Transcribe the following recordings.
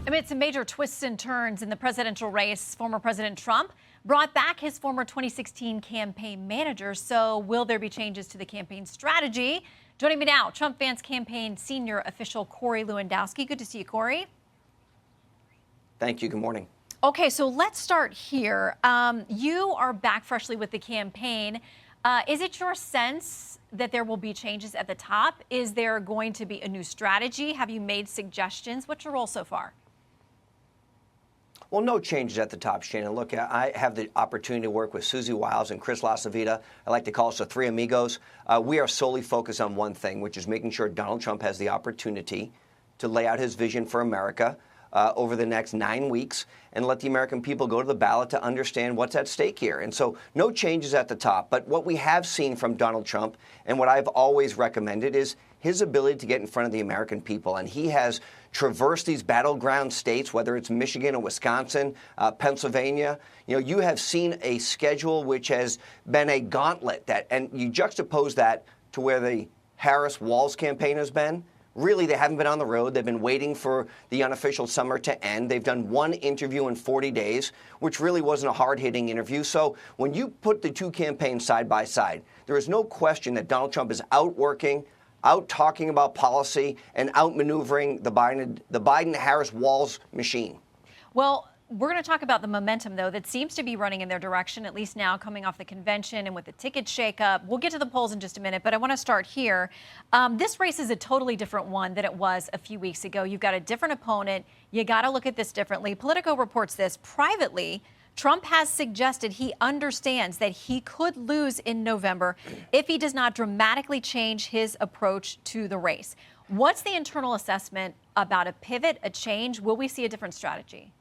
Amid some major twists and turns in the presidential race, former President Trump brought back his former 2016 campaign manager. So will there be changes to the campaign strategy? Joining me now, Trump-Vance campaign senior official Corey Lewandowski. Good to see you, Corey. Thank you. Good morning. Okay, so let's start here. You are back freshly with the campaign. Is it your sense that there will be changes at the top? Is there going to be a new strategy? Have you made suggestions? What's your role so far? Well, no changes at the top, Shannon. Look, I have the opportunity to work with Susie Wiles and Chris LaCivita. I like to call us the three amigos. We are solely focused on one thing, which is making sure Donald Trump has the opportunity to lay out his vision for America over the next 9 weeks and let the American people go to the ballot to understand what's at stake here. And so no changes at the top. But what we have seen from Donald Trump and what I've always recommended is his ability to get in front of the American people. And he has traversed these battleground states, whether it's Michigan or Wisconsin, Pennsylvania. You know, you have seen a schedule which has been a gauntlet and you juxtapose that to where the Harris-Walz campaign has been. Really, they haven't been on the road. They've been waiting for the unofficial summer to end. They've done one interview in 40 days, which really wasn't a hard-hitting interview. So when you put the two campaigns side by side, there is no question that Donald Trump is outworking, out talking about policy, and outmaneuvering the Biden-Harris-Walz machine. Well, we're going to talk about the momentum, though, that seems to be running in their direction, at least now coming off the convention and with the ticket shakeup. We'll get to the polls in just a minute, but I want to start here. This race is a totally different one than it was a few weeks ago. You've got a different opponent. You got to look at this differently. Politico reports this privately. Trump has suggested he understands that he could lose in November if he does not dramatically change his approach to the race. What's the internal assessment about a pivot, a change? Will we see a different strategy?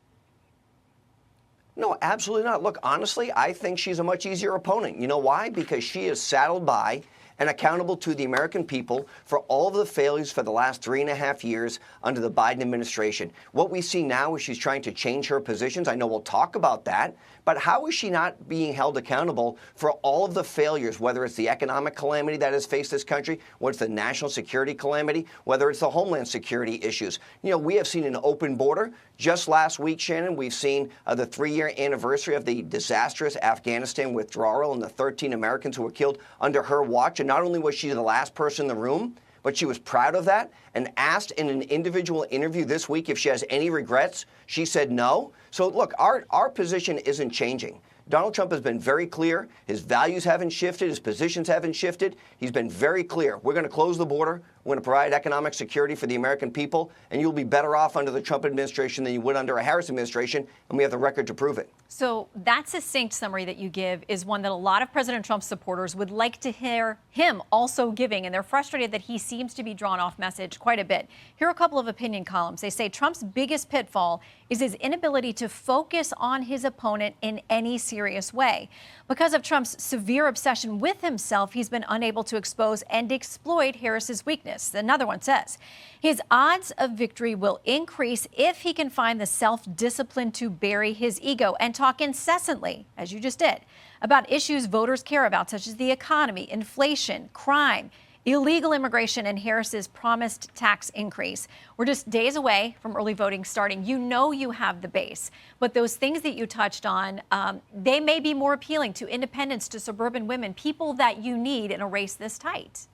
No, absolutely not. Look, honestly, I think she's a much easier opponent. You know why? Because she is saddled by and accountable to the American people for all of the failures for the last 3.5 years under the Biden administration. What we see now is she's trying to change her positions. I know we'll talk about that. But how is she not being held accountable for all of the failures, whether it's the economic calamity that has faced this country, whether it's the national security calamity, whether it's the homeland security issues? You know, we have seen an open border. Just last week, Shannon, we've seen the 3-year anniversary of the disastrous Afghanistan withdrawal and the 13 Americans who were killed under her watch. And not only was she the last person in the room, but she was proud of that and asked in an individual interview this week if she has any regrets. She said no. So, look, our position isn't changing. Donald Trump has been very clear. His values haven't shifted. His positions haven't shifted. He's been very clear. We're going to close the border. We're going to provide economic security for the American people, and you'll be better off under the Trump administration than you would under a Harris administration, and we have the record to prove it. So that succinct summary that you give is one that a lot of President Trump's supporters would like to hear him also giving, and they're frustrated that he seems to be drawn off message quite a bit. Here are a couple of opinion columns. They say Trump's biggest pitfall is his inability to focus on his opponent in any serious way. Because of Trump's severe obsession with himself, he's been unable to expose and exploit Harris's weakness. Another one says his odds of victory will increase if he can find the self-discipline to bury his ego and talk incessantly, as you just did, about issues voters care about, such as the economy, inflation, crime, illegal immigration, and Harris's promised tax increase. We're just days away from early voting starting. You know you have the base, but those things that you touched on, they may be more appealing to independents, to suburban women, people that you need in a race this tight.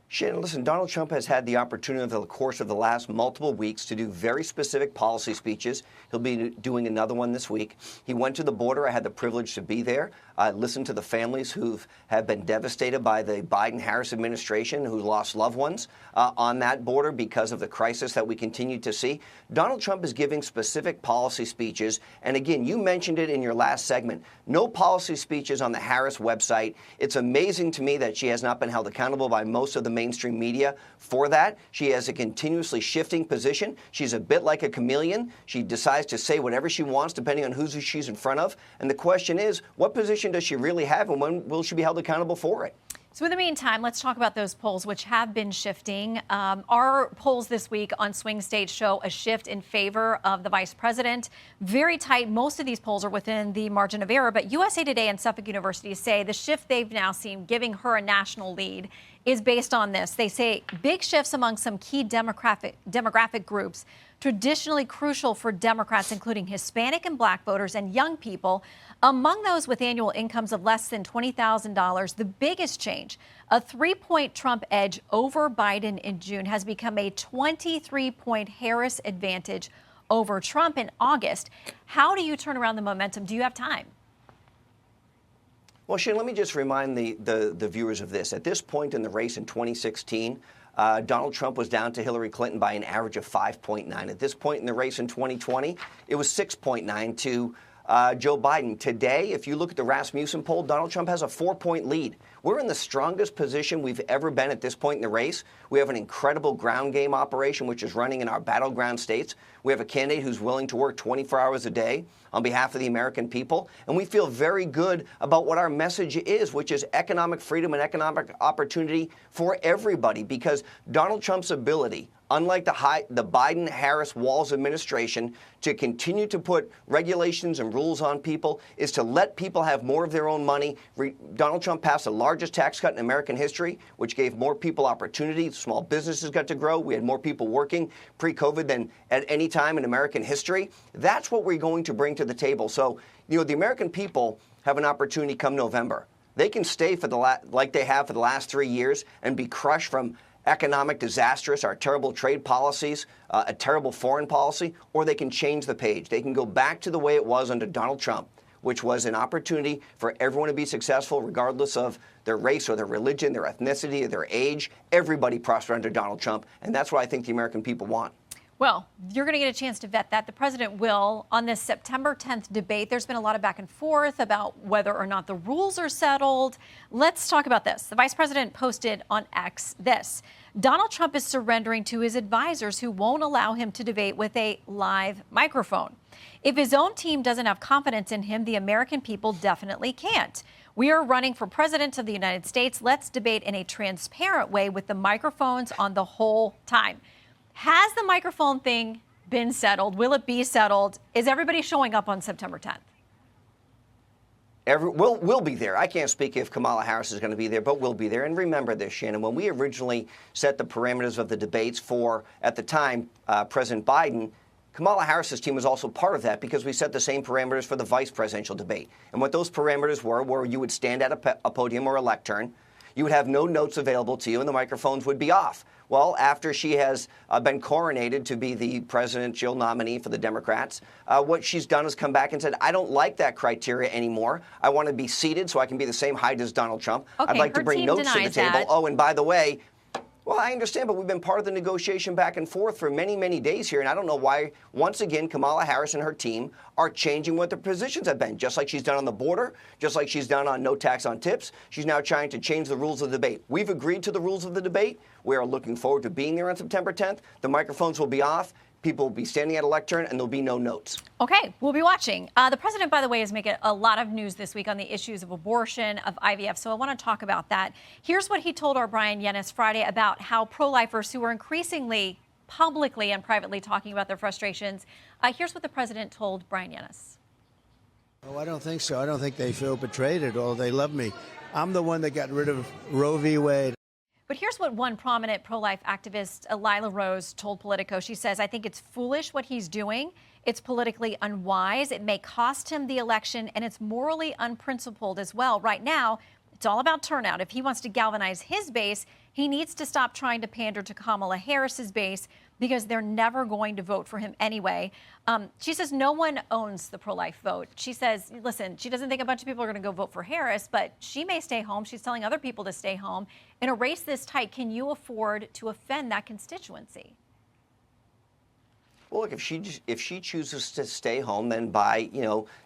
Shannon, listen, Donald Trump has had the opportunity over the course of the last multiple weeks to do very specific policy speeches. He'll be doing another one this week. He went to the border. I had the privilege to be there. Listened to the families who have been devastated by the Biden-Harris administration, who lost loved ones on that border because of the crisis that we continue to see. Donald Trump is giving specific policy speeches. And again, you mentioned it in your last segment. No policy speeches on the Harris website. It's amazing to me that she has not been held accountable by most of the mainstream media for that. She has a continuously shifting position. She's a bit like a chameleon. She decides to say whatever she wants depending on who she's in front of. And the question is, what position does she really have, and when will she be held accountable for it? So in the meantime, let's talk about those polls, which have been shifting. Our polls this week on swing states show a shift in favor of the vice president. Very tight. Most of these polls are within the margin of error, but USA Today and Suffolk University say the shift they've now seen giving her a national lead is based on this. They say big shifts among some key demographic groups, traditionally crucial for Democrats, including Hispanic and Black voters and young people. Among those with annual incomes of less than $20,000, the biggest change, a 3-point Trump edge over Biden in June, has become a 23-point Harris advantage over Trump in August. How do you turn around the momentum? Do you have time? Well, Shane, let me just remind the viewers of this. At this point in the race in 2016, Donald Trump was down to Hillary Clinton by an average of 5.9. At this point in the race in 2020, it was 6.9 to Joe Biden. Today, if you look at the Rasmussen poll, Donald Trump has a 4-point lead. We're in the strongest position we've ever been at this point in the race. We have an incredible ground game operation, which is running in our battleground states. We have a candidate who's willing to work 24 hours a day on behalf of the American people. And we feel very good about what our message is, which is economic freedom and economic opportunity for everybody. Because Donald Trump's ability, unlike the Biden-Harris Walz administration, to continue to put regulations and rules on people, is to let people have more of their own money. Donald Trump passed the largest tax cut in American history, which gave more people opportunity. Small businesses got to grow. We had more people working pre-COVID than at any time in American history. That's what we're going to bring to the table. So, the American people have an opportunity come November. They can stay for like they have for the last 3 years and be crushed from economic disastrous, our terrible trade policies, a terrible foreign policy, or they can change the page. They can go back to the way it was under Donald Trump, which was an opportunity for everyone to be successful regardless of their race or their religion, their ethnicity, or their age. Everybody prospered under Donald Trump, and that's what I think the American people want. Well, you're going to get a chance to vet that. The president will on this September 10th debate. There's been a lot of back and forth about whether or not the rules are settled. Let's talk about this. The vice president posted on X this: Donald Trump is surrendering to his advisors who won't allow him to debate with a live microphone. If his own team doesn't have confidence in him, the American people definitely can't. We are running for president of the United States. Let's debate in a transparent way with the microphones on the whole time. Has the microphone thing been settled? Will it be settled? Is everybody showing up on September 10th? We'll be there. I can't speak if Kamala Harris is going to be there, but we'll be there. And remember this, Shannon, when we originally set the parameters of the debates for, at the time, President Biden, Kamala Harris's team was also part of that because we set the same parameters for the vice presidential debate. And what those parameters were you would stand at a podium or a lectern, you would have no notes available to you, and the microphones would be off. Well, after she has been coronated to be the presidential nominee for the Democrats, what she's done is come back and said, I don't like that criteria anymore. I want to be seated so I can be the same height as Donald Trump. Okay, I'd like to bring notes to the table. That. Oh, and by the way, well, I understand, but we've been part of the negotiation back and forth for many, many days here, and I don't know why, once again, Kamala Harris and her team are changing what their positions have been, just like she's done on the border, just like she's done on no tax on tips. She's now trying to change the rules of the debate. We've agreed to the rules of the debate. We are looking forward to being there on September 10th. The microphones will be off. People will be standing at a lectern, and there'll be no notes. Okay, we'll be watching. The president, by the way, is making a lot of news this week on the issues of abortion, of IVF, so I want to talk about that. Here's what he told our Brian Yennis Friday about how pro-lifers who are increasingly publicly and privately talking about their frustrations. Here's what the president told Brian Yennis. Oh, I don't think so. I don't think they feel betrayed at all. They love me. I'm the one that got rid of Roe v. Wade. But here's what one prominent pro-life activist, Lila Rose, told Politico. She says, I think it's foolish what he's doing. It's politically unwise. It may cost him the election, and it's morally unprincipled as well. Right now, it's all about turnout. If he wants to galvanize his base, he needs to stop trying to pander to Kamala Harris's base because they're never going to vote for him anyway. She says no one owns the pro-life vote. She says, listen, she doesn't think a bunch of people are going to go vote for Harris, but she may stay home. She's telling other people to stay home. In a race this tight, can you afford to offend that constituency? Well, look, if she chooses to stay home, then by,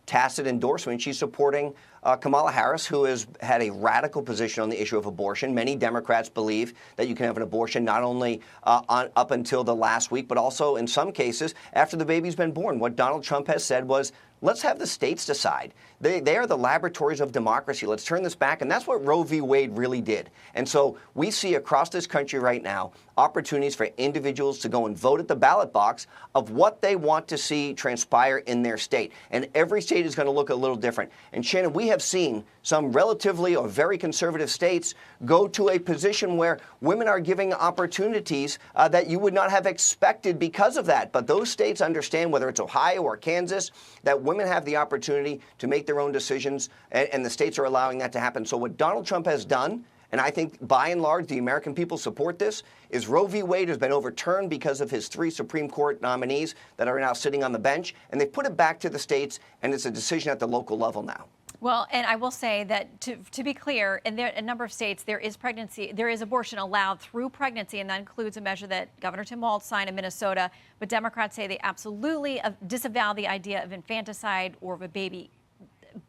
tacit endorsement, she's supporting Kamala Harris, who has had a radical position on the issue of abortion. Many Democrats believe that you can have an abortion not only up until the last week, but also in some cases after the baby's been born. What Donald Trump has said was, let's have the states decide. They are the laboratories of democracy. Let's turn this back. And that's what Roe v. Wade really did. And so we see across this country right now opportunities for individuals to go and vote at the ballot box of what they want to see transpire in their state. And every state is going to look a little different. And Shannon, we we have seen some relatively or very conservative states go to a position where women are giving opportunities that you would not have expected because of that. But those states understand, whether it's Ohio or Kansas, that women have the opportunity to make their own decisions, and the states are allowing that to happen. So what Donald Trump has done, and I think by and large the American people support this, is Roe v. Wade has been overturned because of his 3 Supreme Court nominees that are now sitting on the bench, and they put it back to the states, and it's a decision at the local level now. Well, and I will say that to be clear, in a number of states, there is abortion allowed through pregnancy, and that includes a measure that Governor Tim Walz signed in Minnesota. But Democrats say they absolutely disavow the idea of infanticide or of a baby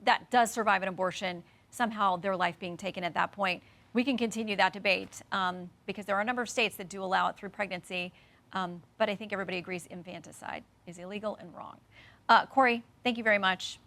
that does survive an abortion, somehow their life being taken at that point. We can continue that debate because there are a number of states that do allow it through pregnancy. But I think everybody agrees infanticide is illegal and wrong. Corey, thank you very much.